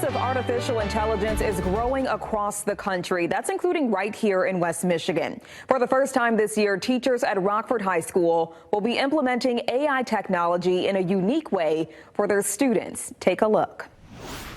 use of artificial intelligence is growing across the country. That's including right here in West Michigan. For the first time this year, teachers at Rockford High School will be implementing AI technology in a unique way for their students. Take a look.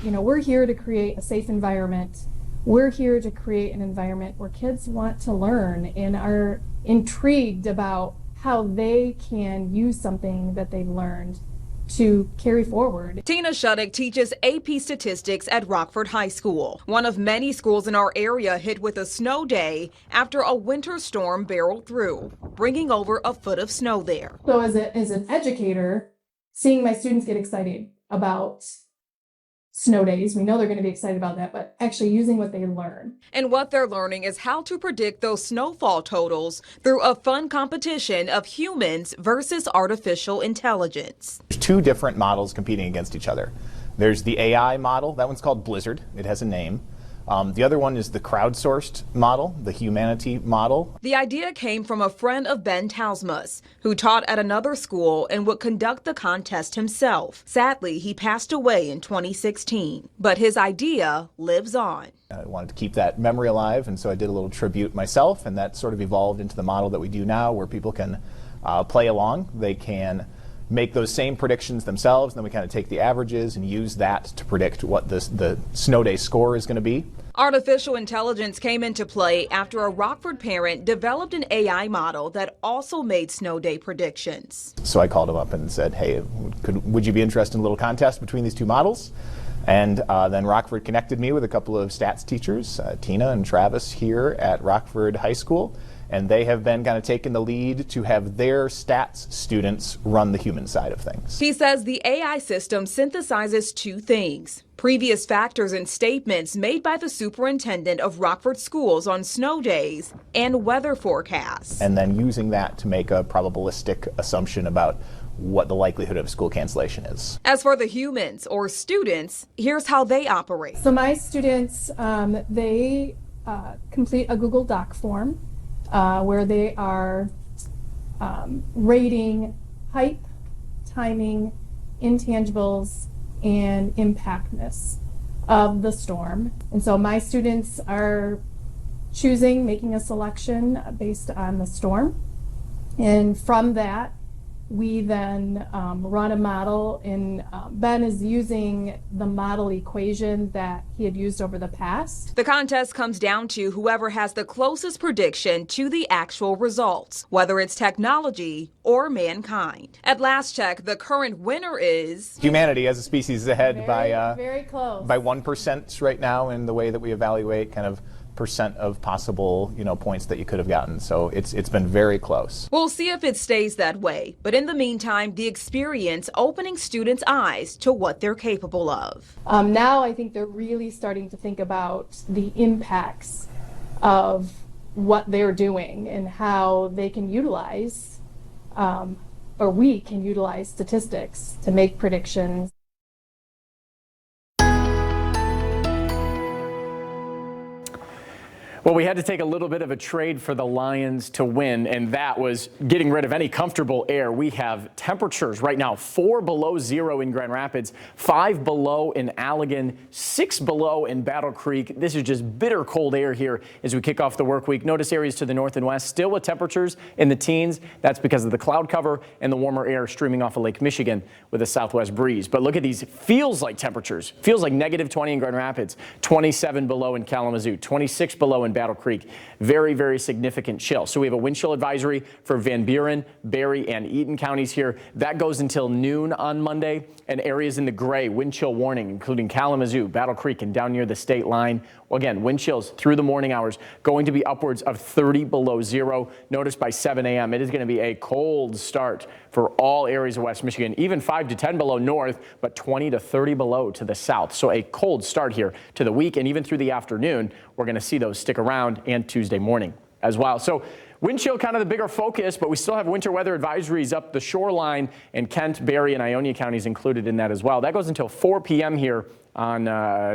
You know, we're here to create a safe environment. We're here to create an environment where kids want to learn and are intrigued about how they can use something that they've learned to carry forward. Tina Shuddick teaches AP Statistics at Rockford High School, one of many schools in our area hit with a snow day after a winter storm barreled through, bringing over a foot of snow there. So as an educator, seeing my students get excited about snow days, we know they're going to be excited about that, but actually using what they learn. And what they're learning is how to predict those snowfall totals through a fun competition of humans versus artificial intelligence. There's two different models competing against each other. There's the AI model, that one's called Blizzard, it has a name. The other one is the crowdsourced model, the humanity model. The idea came from a friend of Ben Tausmus, who taught at another school and would conduct the contest himself. Sadly, he passed away in 2016, but his idea lives on. I wanted to keep that memory alive, and so I did a little tribute myself, and that sort of evolved into the model that we do now, where people can play along. They can make those same predictions themselves, and then we kind of take the averages and use that to predict what the snow day score is going to be. Artificial intelligence came into play after a Rockford parent developed an AI model that also made snow day predictions. So I called him up and said, hey, would you be interested in a little contest between these two models? And then Rockford connected me with a couple of stats teachers, Tina and Travis here at Rockford High School. And they have been kind of taking the lead to have their stats students run the human side of things. He says the AI system synthesizes two things: previous factors and statements made by the superintendent of Rockford schools on snow days and weather forecasts. And then using that to make a probabilistic assumption about what the likelihood of school cancellation is. As for the humans or students, here's how they operate. So my students, they complete a Google Doc form where they are rating height, timing, intangibles, and impactness of the storm. And so my students are making a selection based on the storm. And from that, we then run a model, and Ben is using the model equation that he had used over the past. The contest comes down to whoever has the closest prediction to the actual results, whether it's technology or mankind. At last check, the current winner is humanity as a species is ahead very close by 1% right now in the way that we evaluate kind of percent of possible, points that you could have gotten. So it's been very close. We'll see if it stays that way. But in the meantime, the experience opening students' eyes to what they're capable of. Now I think they're really starting to think about the impacts of what they're doing and how they can utilize, or we can utilize statistics to make predictions. Well, we had to take a little bit of a trade for the Lions to win, and that was getting rid of any comfortable air. We have temperatures right now 4 below 0 in Grand Rapids, 5 below in Allegan, 6 below in Battle Creek. This is just bitter cold air here as we kick off the work week. Notice areas to the north and west still with temperatures in the teens. That's because of the cloud cover and the warmer air streaming off of Lake Michigan with a southwest breeze. But look at these feels like temperatures. Feels like -20 in Grand Rapids, 27 below in Kalamazoo, 26 below in Battle Creek. Very, very significant chill. So we have a wind chill advisory for Van Buren, Berry, and Eaton counties here. That goes until noon on Monday. And areas in the gray, wind chill warning, including Kalamazoo, Battle Creek, and down near the state line. Well, again, wind chills through the morning hours going to be upwards of 30 below 0. Notice by 7 a.m. it is going to be a cold start for all areas of West Michigan, even 5 to 10 below north, but 20 to 30 below to the south. So a cold start here to the week, and even through the afternoon, we're going to see those stick around, and Tuesday morning as well. So Wind chill kind of the bigger focus, but we still have winter weather advisories up the shoreline, and Kent, Berry, and Ionia counties included in that as well. That goes until 4 p.m. here on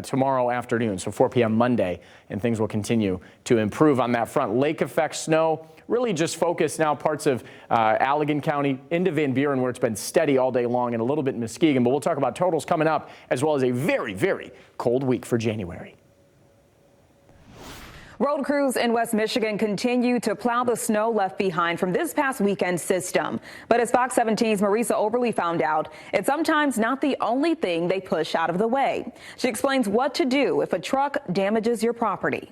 tomorrow afternoon, so 4 p.m. Monday, and things will continue to improve on that front. Lake effect snow really just focused now parts of Allegan County into Van Buren, where it's been steady all day long, and a little bit in Muskegon. But we'll talk about totals coming up, as well as a very, very cold week for January. Road crews in West Michigan continue to plow the snow left behind from this past weekend's system. But as Fox 17's Marisa Oberle found out, it's sometimes not the only thing they push out of the way. She explains what to do if a truck damages your property.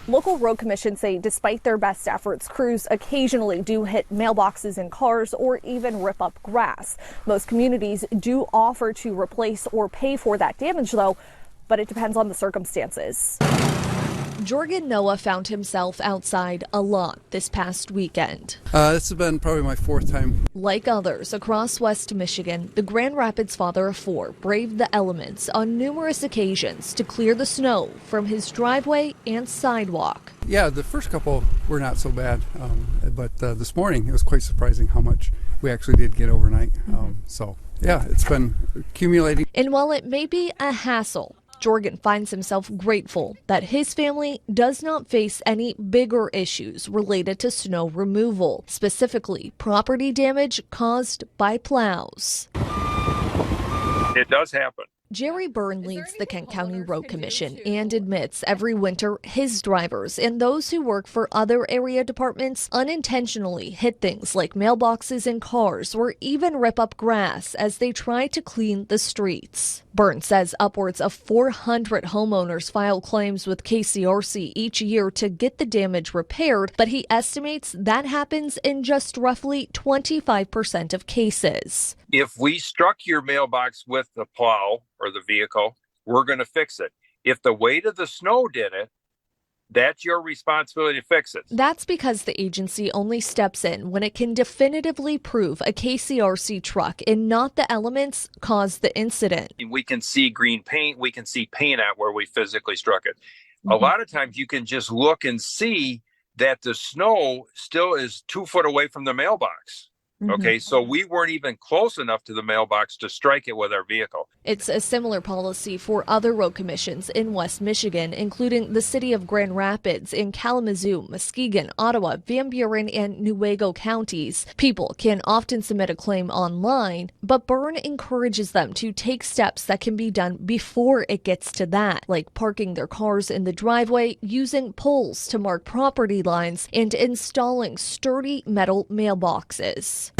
Local road commissions say despite their best efforts, crews occasionally do hit mailboxes and cars or even rip up grass. Most communities do offer to replace or pay for that damage, though, but it depends on the circumstances. Jorgen Noah found himself outside a lot this past weekend. This has been probably my fourth time. Like others across West Michigan, the Grand Rapids father of four braved the elements on numerous occasions to clear the snow from his driveway and sidewalk. Yeah, the first couple were not so bad, but this morning it was quite surprising how much we actually did get overnight. So yeah, it's been accumulating. And while it may be a hassle, Jorgen finds himself grateful that his family does not face any bigger issues related to snow removal, specifically property damage caused by plows. It does happen. Jerry Byrne leads the Kent County Road Commission and admits every winter his drivers and those who work for other area departments unintentionally hit things like mailboxes and cars or even rip up grass as they try to clean the streets. Byrne says upwards of 400 homeowners file claims with KCRC each year to get the damage repaired, but he estimates that happens in just roughly 25% of cases. If we struck your mailbox with the plow or the vehicle, we're going to fix it. If the weight of the snow did it, that's your responsibility to fix it. That's because the agency only steps in when it can definitively prove a KCRC truck and not the elements caused the incident. We can see green paint. We can see paint out where we physically struck it. A lot of times you can just look and see that the snow still is 2 foot away from the mailbox. Okay, so we weren't even close enough to the mailbox to strike it with our vehicle. It's a similar policy for other road commissions in West Michigan, including the city of Grand Rapids, in Kalamazoo, Muskegon, Ottawa, Van Buren, and Newaygo counties. People can often submit a claim online, but Byrne encourages them to take steps that can be done before it gets to that, like parking their cars in the driveway, using poles to mark property lines, and installing sturdy metal mailboxes.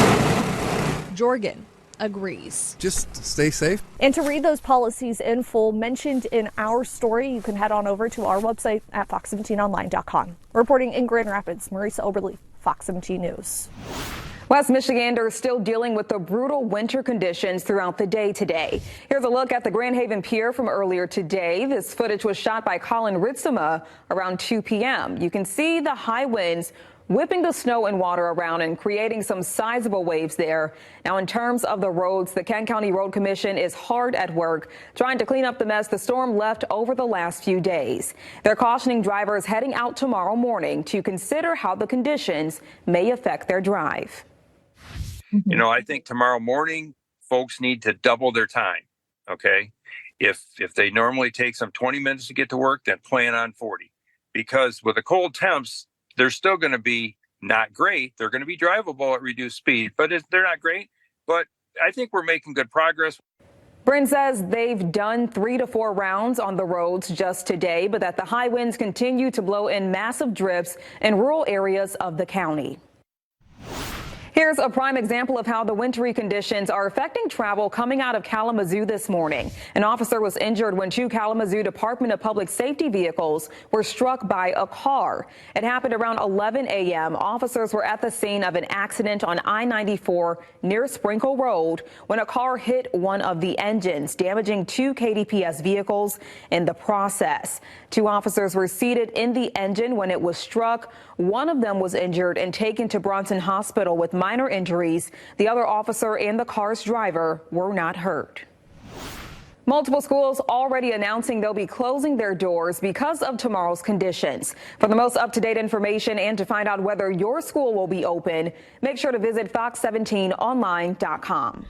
Jorgen agrees. Just stay safe. And to read those policies in full mentioned in our story, you can head on over to our website at fox17online.com. Reporting in Grand Rapids, Marisa Oberle, Fox 17 News. West Michiganders still dealing with the brutal winter conditions throughout the day today. Here's a look at the Grand Haven Pier from earlier today. This footage was shot by Colin Ritzema around 2 p.m. You can see the high winds whipping the snow and water around and creating some sizable waves there. Now, in terms of the roads, the Kent County Road Commission is hard at work trying to clean up the mess the storm left over the last few days. They're cautioning drivers heading out tomorrow morning to consider how the conditions may affect their drive. You know, I think tomorrow morning, folks need to double their time. Okay. If they normally take some 20 minutes to get to work, then plan on 40, because with the cold temps, they're still going to be not great. They're going to be drivable at reduced speed, but they're not great. But I think we're making good progress. Bryn says they've done 3 to 4 rounds on the roads just today, but that the high winds continue to blow in massive drifts in rural areas of the county. Here's a prime example of how the wintry conditions are affecting travel coming out of Kalamazoo this morning. An officer was injured when 2 Kalamazoo Department of Public Safety vehicles were struck by a car. It happened around 11 a.m. Officers were at the scene of an accident on I-94 near Sprinkle Road when a car hit one of the engines, damaging 2 KDPS vehicles in the process. 2 officers were seated in the engine when it was struck. One of them was injured and taken to Bronson Hospital with minor injuries. The other officer and the car's driver were not hurt. Multiple schools already announcing they'll be closing their doors because of tomorrow's conditions. For the most up-to-date information and to find out whether your school will be open, make sure to visit fox17online.com.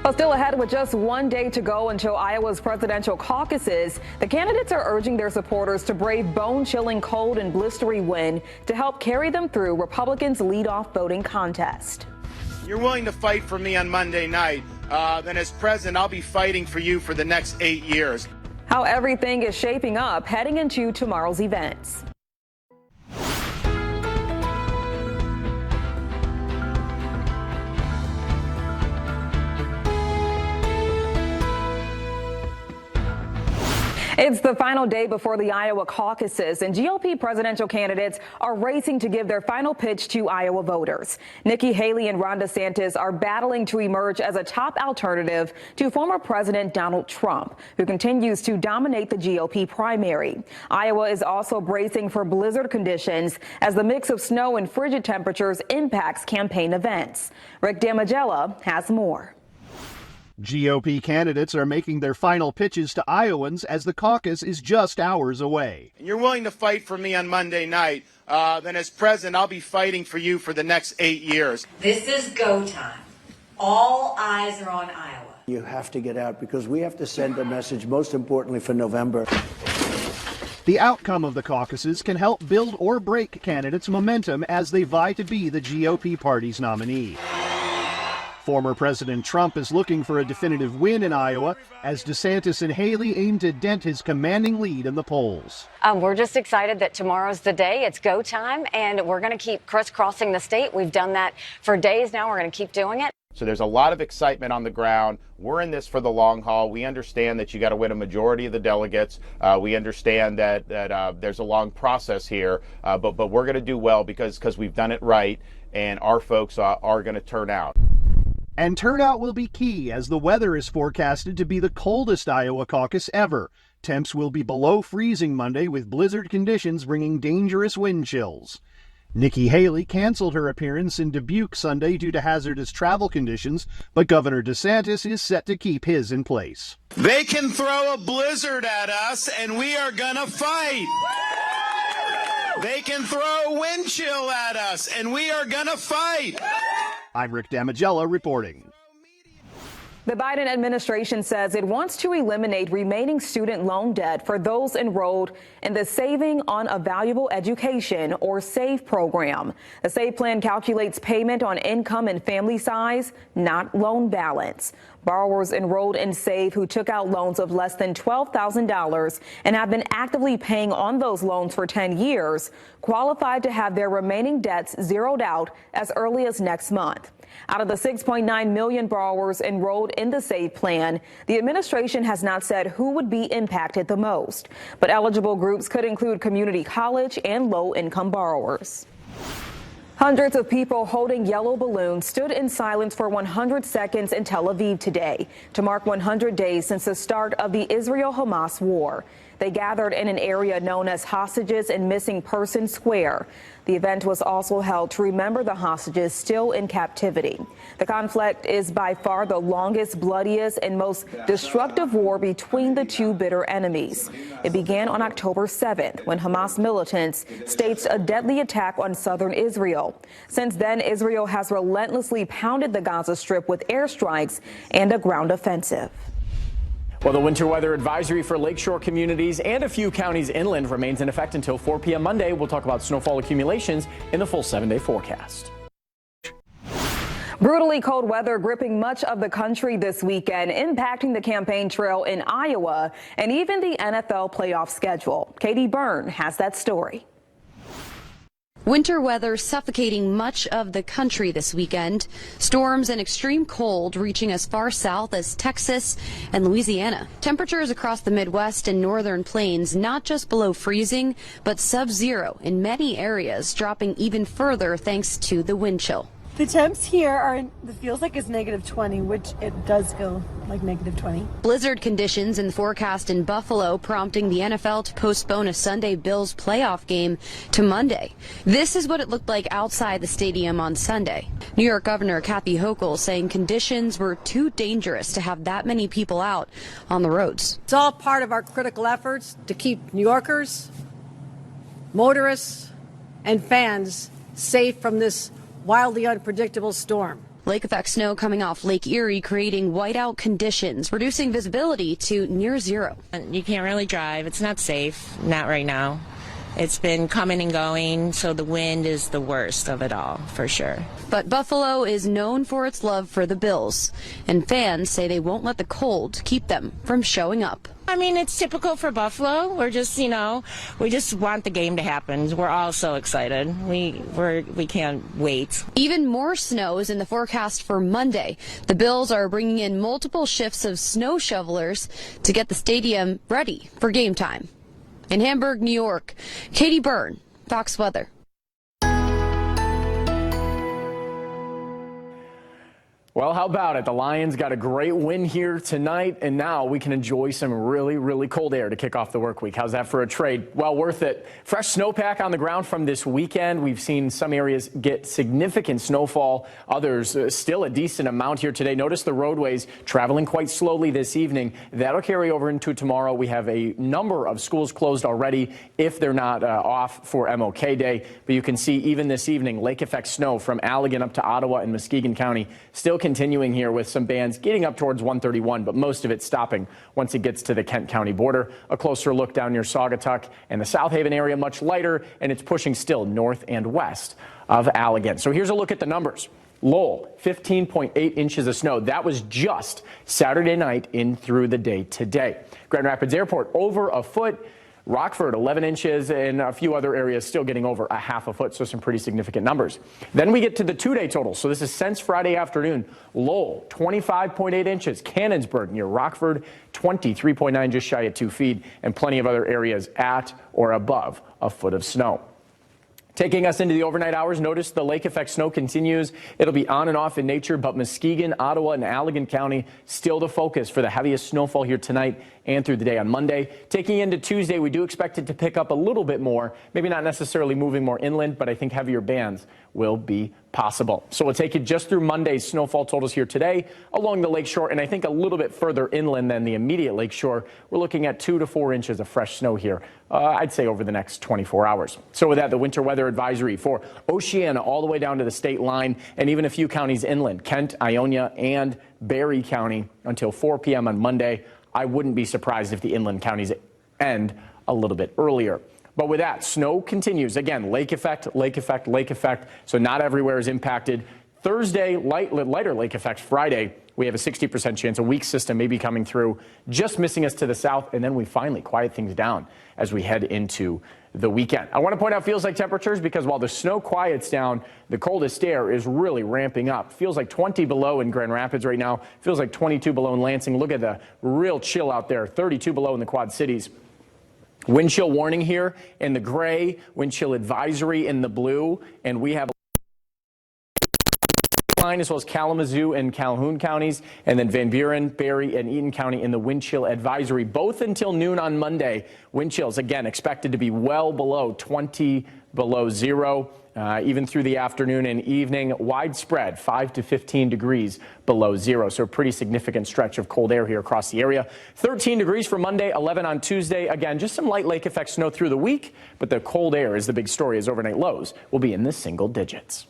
Well, still ahead with just one day to go until Iowa's presidential caucuses, the candidates are urging their supporters to brave bone-chilling cold and blistery wind to help carry them through Republicans' lead-off voting contest. You're willing to fight for me on Monday night, then as president, I'll be fighting for you for the next 8 years. How everything is shaping up heading into tomorrow's events. It's the final day before the Iowa caucuses, and GOP presidential candidates are racing to give their final pitch to Iowa voters. Nikki Haley and Ron DeSantis are battling to emerge as a top alternative to former President Donald Trump, who continues to dominate the GOP primary. Iowa is also bracing for blizzard conditions as the mix of snow and frigid temperatures impacts campaign events. Rick Damagella has more. GOP candidates are making their final pitches to Iowans as the caucus is just hours away. You're willing to fight for me on Monday night, then as president, I'll be fighting for you for the next 8 years. This is go time. All eyes are on Iowa. You have to get out because we have to send a message, most importantly for November. The outcome of the caucuses can help build or break candidates' momentum as they vie to be the GOP party's nominee. Former President Trump is looking for a definitive win in Iowa as DeSantis and Haley aim to dent his commanding lead in the polls. We're just excited that tomorrow's the day. It's go time, and we're going to keep crisscrossing the state. We've done that for days now. We're going to keep doing it. So there's a lot of excitement on the ground. We're in this for the long haul. We understand that you got to win a majority of the delegates. We understand that there's a long process here, but we're going to do well because we've done it right, and our folks are going to turn out. And turnout will be key as the weather is forecasted to be the coldest Iowa caucus ever. Temps will be below freezing Monday with blizzard conditions bringing dangerous wind chills. Nikki Haley canceled her appearance in Dubuque Sunday due to hazardous travel conditions, but Governor DeSantis is set to keep his in place. They can throw a blizzard at us and we are gonna fight. They can throw a wind chill at us and we are gonna fight. I'm Rick Damagella reporting. The Biden administration says it wants to eliminate remaining student loan debt for those enrolled in the Saving on a Valuable Education, or SAVE program. The SAVE plan calculates payment on income and family size, not loan balance. Borrowers enrolled in SAVE who took out loans of less than $12,000 and have been actively paying on those loans for 10 years qualified to have their remaining debts zeroed out as early as next month. Out of the 6.9 million borrowers enrolled in the SAVE plan, the administration has not said who would be impacted the most, but eligible groups could include community college and low-income borrowers. Hundreds of people holding yellow balloons stood in silence for 100 seconds in Tel Aviv today to mark 100 days since the start of the Israel-Hamas war. They gathered in an area known as Hostages and Missing Persons Square. The event was also held to remember the hostages still in captivity. The conflict is by far the longest, bloodiest, and most destructive war between the two bitter enemies. It began on October 7th when Hamas militants staged a deadly attack on southern Israel. Since then, Israel has relentlessly pounded the Gaza Strip with airstrikes and a ground offensive. Well, the winter weather advisory for lakeshore communities and a few counties inland remains in effect until 4 p.m. Monday. We'll talk about snowfall accumulations in the full 7-day forecast. Brutally cold weather gripping much of the country this weekend, impacting the campaign trail in Iowa and even the NFL playoff schedule. Katie Byrne has that story. Winter weather suffocating much of the country this weekend. Storms and extreme cold reaching as far south as Texas and Louisiana. Temperatures across the Midwest and northern plains not just below freezing, but sub-zero in many areas, dropping even further thanks to the wind chill. The temps here are, it feels like it's -20, which it does feel like -20. Blizzard conditions in the forecast in Buffalo prompting the NFL to postpone a Sunday Bills playoff game to Monday. This is what it looked like outside the stadium on Sunday. New York Governor Kathy Hochul saying conditions were too dangerous to have that many people out on the roads. It's all part of our critical efforts to keep New Yorkers, motorists, and fans safe from this wildly unpredictable storm. Lake effect snow coming off Lake Erie creating whiteout conditions, reducing visibility to near zero. You can't really drive. It's not safe. Not right now. It's been coming and going, so the wind is the worst of it all, for sure. But Buffalo is known for its love for the Bills, and fans say they won't let the cold keep them from showing up. I mean, it's typical for Buffalo. We're just, we just want the game to happen. We're all so excited. We can't wait. Even more snow is in the forecast for Monday. The Bills are bringing in multiple shifts of snow shovelers to get the stadium ready for game time. In Hamburg, New York, Katie Byrne, Fox Weather. Well, how about it? The Lions got a great win here tonight, and now we can enjoy some really, really cold air to kick off the work week. How's that for a trade? Well, worth it. Fresh snowpack on the ground from this weekend. We've seen some areas get significant snowfall, others still a decent amount here today. Notice the roadways traveling quite slowly this evening. That'll carry over into tomorrow. We have a number of schools closed already if they're not off for MLK Day. But you can see even this evening, lake effect snow from Allegan up to Ottawa and Muskegon County still continuing here with some bands getting up towards 131, but most of it stopping once it gets to the Kent County border. A closer look down near Saugatuck and the South Haven area much lighter, and it's pushing still north and west of Allegan. So here's a look at the numbers. Lowell, 15.8 inches of snow. That was just Saturday night in through the day today. Grand Rapids Airport, over a foot. Rockford, 11 inches, and a few other areas still getting over a half a foot, so some pretty significant numbers. Then we get to the two-day total. So this is since Friday afternoon. Lowell, 25.8 inches. Cannonsburg near Rockford, 23.9, just shy of 2 feet, and plenty of other areas at or above a foot of snow. Taking us into the overnight hours, notice the lake effect snow continues. It'll be on and off in nature, but Muskegon, Ottawa, and Allegan County still the focus for the heaviest snowfall here tonight and through the day on Monday. Taking into Tuesday, we do expect it to pick up a little bit more, maybe not necessarily moving more inland, but I think heavier bands will be possible. So we'll take you just through Monday's snowfall totals here today along the lakeshore, and I think a little bit further inland than the immediate lakeshore. We're looking at 2 to 4 inches of fresh snow here, I'd say over the next 24 hours. So with that, the winter weather advisory for Oceana all the way down to the state line and even a few counties inland, Kent, Ionia, and Barry County until 4 p.m. on Monday. I wouldn't be surprised if the inland counties end a little bit earlier. But with that, snow continues. Again, lake effect, lake effect, lake effect. So not everywhere is impacted. Thursday, lighter lake effect. Friday, we have a 60% chance a weak system may be coming through, just missing us to the south. And then we finally quiet things down as we head into the weekend. I want to point out feels like temperatures because while the snow quiets down, the coldest air is really ramping up. Feels like 20 below in Grand Rapids right now. Feels like 22 below in Lansing. Look at the real chill out there. 32 below in the Quad Cities. Wind chill warning here in the gray, wind chill advisory in the blue, and we have as well as Kalamazoo and Calhoun counties, and then Van Buren, Barry, and Eaton County in the wind chill advisory, both until noon on Monday. Wind chills, again, expected to be well below 20 below zero, even through the afternoon and evening. Widespread, 5 to 15 degrees below zero, so a pretty significant stretch of cold air here across the area. 13 degrees for Monday, 11 on Tuesday. Again, just some light lake effect snow through the week, but the cold air is the big story as overnight lows will be in the single digits.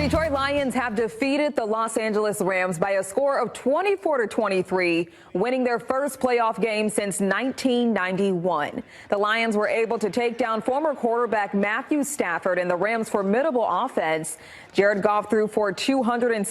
Detroit Lions have defeated the Los Angeles Rams by a score of 24-23, winning their first playoff game since 1991. The Lions were able to take down former quarterback Matthew Stafford and the Rams' formidable offense. Jared Goff threw for 200